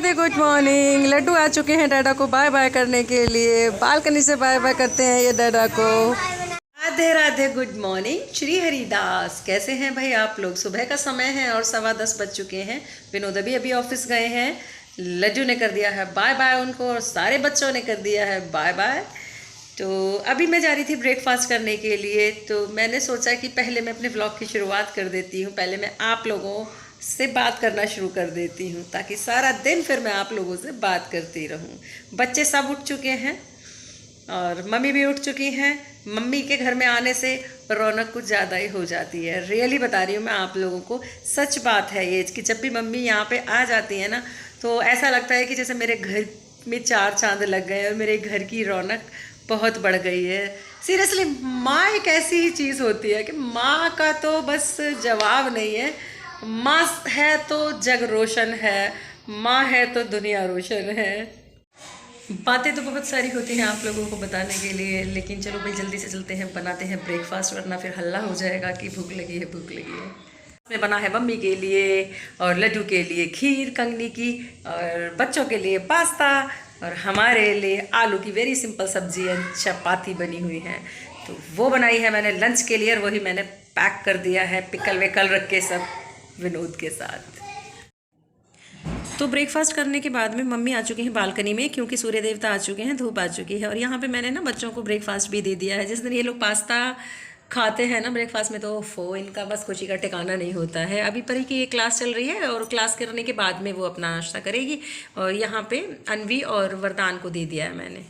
Radhe good morning. Laddoo आ चुके हैं डैडा को बाय बाय करने के लिए। बालकनी से बाय बाय करते हैं ये डैडा को। Radhe Radhe good morning Shri Haridas. कैसे हैं भाई आप लोग? सुबह का समय है और 10:15 बज चुके हैं। विनोद अभी ऑफिस गए हैं। लड्डू ने कर दिया है बाय बाय उनको और सारे बच्चों ने कर दिया है बाय बाय। तो अभी मैं जा रही थी ब्रेकफास्ट करने के लिए। तो मैंने सोचा कि पहले मैं अपने व्लॉग की शुरुआत कर देती हूँ। पहले मैं आप लोगों से बात करना शुरू कर देती हूँ ताकि सारा दिन फिर मैं आप लोगों से बात करती रहूँ। बच्चे सब उठ चुके हैं और मम्मी भी उठ चुकी हैं। मम्मी के घर में आने से रौनक कुछ ज़्यादा ही हो जाती है। रियली बता रही हूँ मैं आप लोगों को, सच बात है ये कि जब भी मम्मी यहाँ पे आ जाती है ना तो ऐसा लगता है कि जैसे मेरे घर में 4 चांद लग गए और मेरे घर की रौनक बहुत बढ़ गई है। सीरियसली माँ एक ऐसी ही चीज़ होती है कि माँ का तो बस जवाब नहीं है। माँ है तो जग रोशन है, माँ है तो दुनिया रोशन है। बातें तो बहुत सारी होती हैं आप लोगों को बताने के लिए, लेकिन चलो भाई जल्दी से चलते हैं, बनाते हैं ब्रेकफास्ट, वरना फिर हल्ला हो जाएगा कि भूख लगी है भूख लगी है। इसमें बना है मम्मी के लिए और लड्डू के लिए खीर कंगनी की, और बच्चों के लिए पास्ता, और हमारे लिए आलू की वेरी सिंपल सब्जी है, चपाती बनी हुई है। तो वो बनाई है मैंने लंच के लिए और वही मैंने पैक कर दिया है पिकल विकल रख के सब विनोद के साथ। तो ब्रेकफास्ट करने के बाद में मम्मी आ चुकी हैं बालकनी में, क्योंकि सूर्य देवता आ चुके हैं, धूप आ चुकी है। और यहाँ पे मैंने ना बच्चों को ब्रेकफास्ट भी दे दिया है। जिस दिन ये लोग पास्ता खाते हैं ना ब्रेकफास्ट में तो इनका बस खुशी का ठिकाना नहीं होता है। अभी परी की ये क्लास चल रही है और क्लास करने के बाद में वो अपना नाश्ता करेगी। और यहाँ पे अनवी और वरदान को दे दिया है मैंने।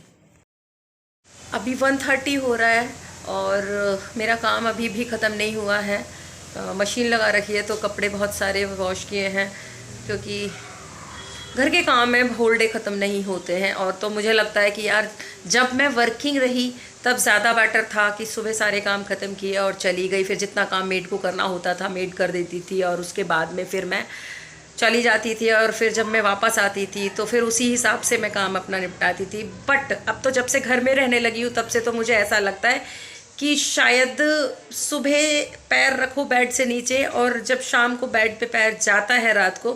अभी 1:30 हो रहा है और मेरा काम अभी भी ख़त्म नहीं हुआ है। मशीन लगा रखी है तो कपड़े बहुत सारे वॉश किए हैं, क्योंकि घर के काम में होल डे ख़त्म नहीं होते हैं। और तो मुझे लगता है कि यार जब मैं वर्किंग रही तब ज़्यादा बेटर था कि सुबह सारे काम ख़त्म किए और चली गई। फिर जितना काम मेड को करना होता था मेड कर देती थी और उसके बाद में फिर मैं चली जाती थी, और फिर जब मैं वापस आती थी तो फिर उसी हिसाब से मैं काम अपना निपटाती थी। बट अब तो जब से घर में रहने लगी हूँ तब से तो मुझे ऐसा लगता है कि शायद सुबह पैर रखो बेड से नीचे और जब शाम को बेड पे पैर जाता है रात को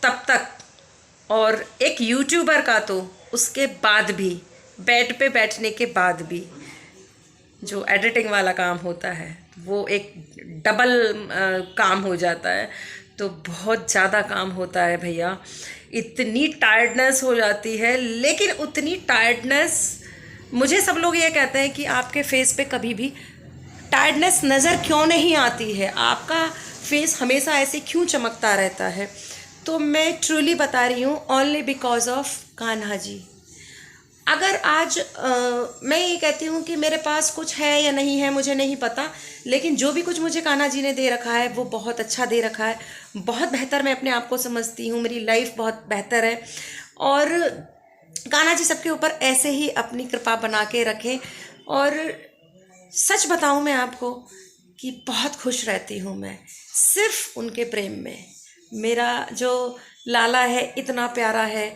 तब तक, और एक यूट्यूबर का तो उसके बाद भी, बेड पे बैठने के बाद भी जो एडिटिंग वाला काम होता है वो एक डबल काम हो जाता है। तो बहुत ज़्यादा काम होता है भैया। इतनी टायर्डनेस हो जाती है, लेकिन उतनी टायर्डनेस, मुझे सब लोग ये कहते हैं कि आपके फेस पे कभी भी टायर्डनेस नज़र क्यों नहीं आती है, आपका फेस हमेशा ऐसे क्यों चमकता रहता है। तो मैं ट्रूली बता रही हूँ, only because of Kanha ji. अगर आज मैं ये कहती हूँ कि मेरे पास कुछ है या नहीं है मुझे नहीं पता, लेकिन जो भी कुछ मुझे कान्हा जी ने दे रखा है वो बहुत अच्छा दे रखा है। बहुत बेहतर मैं अपने आप को समझती हूँ, मेरी लाइफ बहुत बेहतर है। और कान्हा जी सबके ऊपर ऐसे ही अपनी कृपा बना के रखें। और सच बताऊँ मैं आपको कि बहुत खुश रहती हूँ मैं सिर्फ उनके प्रेम में। मेरा जो लाला है इतना प्यारा है,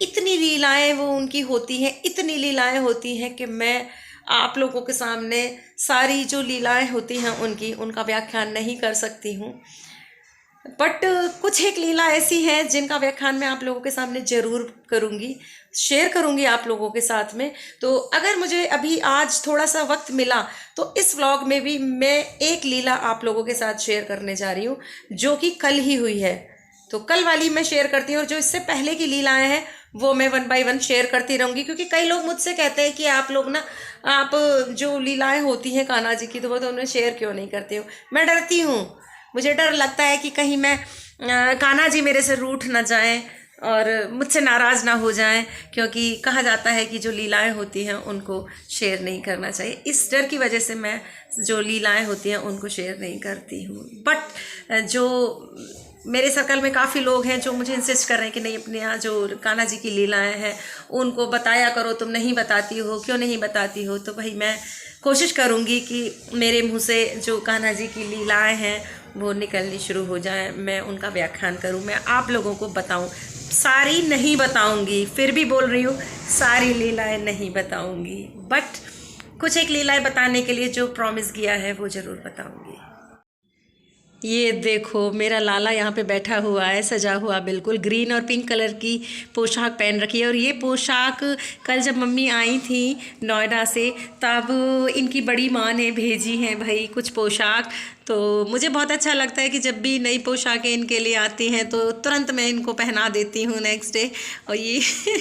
इतनी लीलाएं वो उनकी होती हैं, इतनी लीलाएं होती हैं कि मैं आप लोगों के सामने सारी जो लीलाएं होती हैं उनका व्याख्यान नहीं कर सकती हूँ। बट कुछ एक लीला ऐसी हैं जिनका व्याख्यान मैं आप लोगों के सामने ज़रूर करूँगी, शेयर करूँगी आप लोगों के साथ में। तो अगर मुझे अभी आज थोड़ा सा वक्त मिला तो इस व्लॉग में भी मैं एक लीला आप लोगों के साथ शेयर करने जा रही हूँ, जो कि कल ही हुई है। तो कल वाली मैं शेयर करती हूँ और जो इससे पहले की लीलाएं हैं वो मैं 1 बाय 1 शेयर करती रहूँगी। क्योंकि कई लोग मुझसे कहते हैं कि आप लोग ना, आप जो लीलाएं होती हैं कान्हा जी की तो वो तो उन्हें शेयर क्यों नहीं करते हो। मैं डरती हूँ, मुझे डर लगता है कि कहीं मैं कान्हा जी मेरे से रूठ ना जाएं और मुझसे नाराज़ ना हो जाएं, क्योंकि कहा जाता है कि जो लीलाएं होती हैं उनको शेयर नहीं करना चाहिए। इस डर की वजह से मैं जो लीलाएं होती हैं उनको शेयर नहीं करती हूँ। बट जो मेरे सर्कल में काफ़ी लोग हैं जो मुझे इंसिस्ट कर रहे हैं कि नहीं, अपने यहाँ जो कान्हा जी की लीलाएं हैं उनको बताया करो, तुम नहीं बताती हो, क्यों नहीं बताती हो। तो भाई मैं कोशिश करूँगी कि मेरे मुँह से जो कान्हा जी की लीलाएं हैं वो निकलनी शुरू हो जाए, मैं उनका व्याख्यान करूं, मैं आप लोगों को बताऊं। सारी नहीं बताऊंगी, फिर भी बोल रही हूँ सारी लीलाएं नहीं बताऊंगी, बट कुछ एक लीलाएं बताने के लिए जो प्रॉमिस किया है वो ज़रूर बताऊंगी। ये देखो मेरा लाला यहाँ पे बैठा हुआ है, सजा हुआ, बिल्कुल ग्रीन और पिंक कलर की पोशाक पहन रखी है। और ये पोशाक कल जब मम्मी आई थी नोएडा से, तब इनकी बड़ी माँ ने भेजी हैं भाई कुछ पोशाक। तो मुझे बहुत अच्छा लगता है कि जब भी नई पोशाकें इनके लिए आती हैं तो तुरंत मैं इनको पहना देती हूँ नेक्स्ट डे। और ये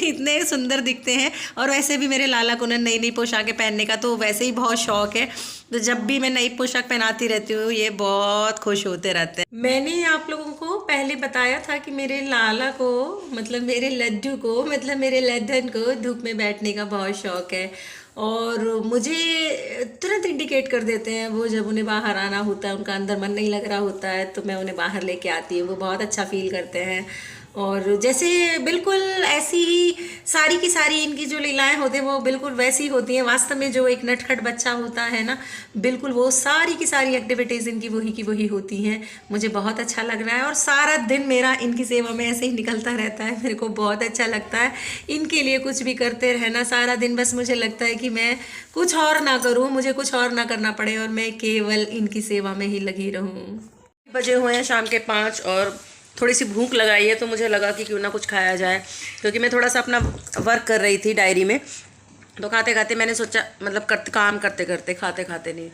इतने सुंदर दिखते हैं। और वैसे भी मेरे लाला को ना नई नई पोशाकें पहनने का तो वैसे ही बहुत शौक है, तो जब भी मैं नई पोशाक पहनाती रहती हूँ ये बहुत खुश होते रहते हैं। मैंने आप लोगों को पहले बताया था कि मेरे लाला को, मतलब मेरे लड्डू को, मतलब मेरे लड्डन को धूप में बैठने का बहुत शौक है। और मुझे तुरंत इंडिकेट कर देते हैं वो, जब उन्हें बाहर आना होता है, उनका अंदर मन नहीं लग रहा होता है, तो मैं उन्हें बाहर लेके आती हूँ। वो बहुत अच्छा फील करते हैं। और जैसे बिल्कुल ऐसी ही सारी की सारी इनकी जो लीलाएं होती हैं वो बिल्कुल वैसी होती हैं। वास्तव में जो एक नटखट बच्चा होता है ना, बिल्कुल वो सारी की सारी एक्टिविटीज़ इनकी वही की वही होती हैं। मुझे बहुत अच्छा लग रहा है और सारा दिन मेरा इनकी सेवा में ऐसे ही निकलता रहता है। मेरे को बहुत अच्छा लगता है इनके लिए कुछ भी करते रहना सारा दिन। बस मुझे लगता है कि मैं कुछ और ना करूँ, मुझे कुछ और ना करना पड़े और मैं केवल इनकी सेवा में ही लगी रहूँ। बजे हुए हैं शाम के 5 और थोड़ी सी भूख लगाई है, तो मुझे लगा कि क्यों ना कुछ खाया जाए, क्योंकि मैं थोड़ा सा अपना वर्क कर रही थी डायरी में। तो खाते खाते मैंने सोचा, मतलब काम करते करते, खाते खाते नहीं,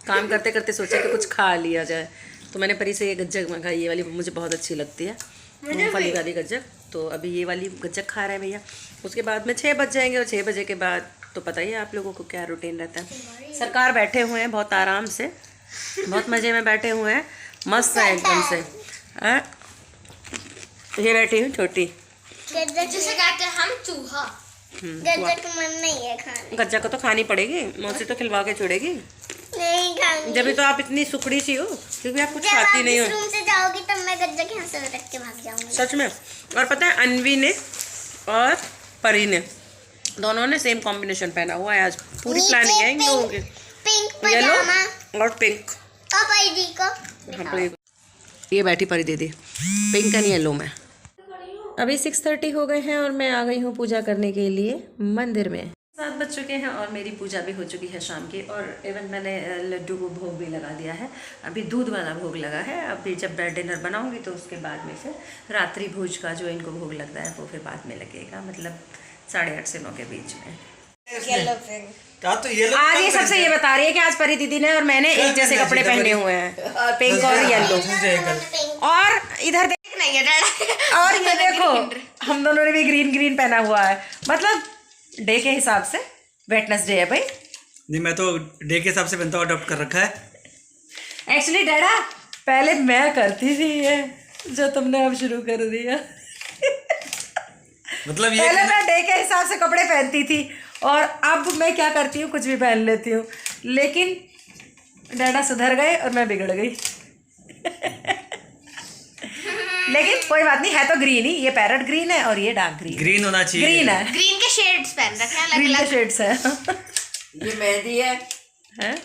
काम करते करते सोचा कि कुछ खा लिया जाए। तो मैंने परी से ये गज्जक मंगाई, ये वाली मुझे बहुत अच्छी लगती है, मूंगफली वाली गज्जक। तो अभी ये वाली गज्जक खा रहे हैं भैया। उसके बाद में 6 बज जाएंगे और 6 बजे के बाद तो पता ही है आप लोगों को क्या रूटीन रहता है। सरकार बैठे हुए हैं बहुत आराम से, बहुत मज़े में बैठे हुए हैं, मस्त है एकदम से। ये बैठी हूँ छोटी, जिसे कहते हैं हम चूहा। गज्जक मन नहीं है खाने। गज्जक को तो खानी पड़ेगी, मौसी तो खिलवा के छोड़ेगी। नहीं खाऊंगी। जब भी तो आप इतनी सुखड़ी सी हो, क्योंकि आप कुछ खाती नहीं हो। रूम से जाओगी तब मैं गज्जक यहाँ से रख के भाग जाऊंगी। सच में। और पता है अनवी ने और परी ने दोनों ने सेम कॉम्बिनेशन पहना हुआ है आज। पूरी प्लानिंग है इन लोगों की, पिंक येलो और पिंक। और परी को ये बैठी परी दीदी पिंक एंड येलो में। अभी 6:30 हो गए हैं और मैं आ गई हूँ पूजा करने के लिए मंदिर में। 7 बज चुके हैं और मेरी पूजा भी हो चुकी है शाम की। और इवन मैंने लड्डू को भोग भी लगा दिया है। अभी दूध वाला भोग लगा है। अभी जब डिनर बनाऊंगी तो उसके बाद में फिर रात्रि भोज का जो इनको भोग लगता है वो फिर बाद में लगेगा, मतलब 8:30 से 9 के बीच में। तो ये आज ये सबसे ये बता रही है कि आज परी दीदी ने और मैंने एक जैसे कपड़े पहने हुए हैं, पिंक और येलो। और इधर देख नहीं है और ये देखो हम दोनों ने भी ग्रीन ग्रीन पहना हुआ है, मतलब डे के हिसाब से वेटनेसडे है भाई। नहीं, मैं तो डे के हिसाब से बनता हूँ, अडॉप्ट कर रखा है। एक्चुअली डैडा पहले मैं करती थी ये, जो तुमने अब शुरू कर दिया। मतलब ये पहले मैं डे के हिसाब से कपड़े पहनती थी और अब मैं क्या करती हूँ, कुछ भी पहन लेती हूँ। लेकिन डैडा सुधर गए और मैं बिगड़ गई। लेकिन कोई बात नहीं, है तो ग्रीन ही। ये पैरेट ग्रीन है और ये डार्क ग्रीन। ग्रीन होना चाहिए। ग्रीन है, ग्रीन के शेड्स पहन रखे हैं, ग्रीन के शेड्स है। ये मेहंदी है, हैं?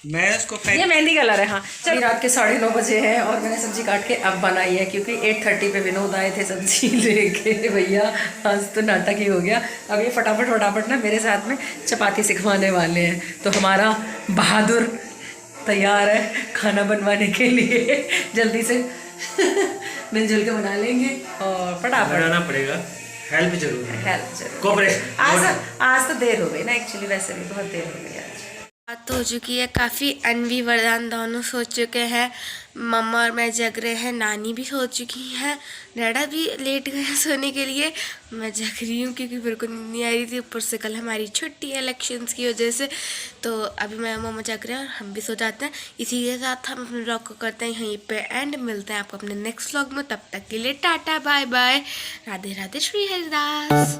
मैं उसको ये मेहंदी कलर है। हाँ, चलिए रात के 9:30 बजे हैं और मैंने सब्जी काट के अब बनाई है, क्योंकि 8:30 पे विनोद आए थे सब्जी लेके। भैया आज तो नाटक ही हो गया। अब ये फटाफट ना मेरे साथ में चपाती सिखवाने वाले हैं। तो हमारा बहादुर तैयार है खाना बनवाने के लिए। जल्दी से मिलजुल के बना लेंगे और फटाफट बनाना पड़ेगा। हेल्प जरूर है, हेल्प जरूर। कोऑपरेशन। आज तो देर हो गई ना, एक्चुअली वैसे भी बहुत देर हो गई आज। बात हो चुकी है काफ़ी। अनवी वरदान दोनों सो चुके हैं, मम्मा और मैं जग रहे हैं, नानी भी सो चुकी हैं, डैडा भी लेट गए सोने के लिए। मैं जग रही हूँ क्योंकि मेरे को नींद नहीं आ रही थी, ऊपर से कल हमारी छुट्टी है इलेक्शंस की वजह से। तो अभी मैं मम्मा जग रहे हैं और हम भी सो जाते हैं। इसी के साथ हम अपने व्लॉग को करते हैं यहीं पे एंड। मिलते हैं आपको अपने नेक्स्ट व्लॉग में, तब तक के लिए tata bye bye, Radhe Radhe, Shri Haridas.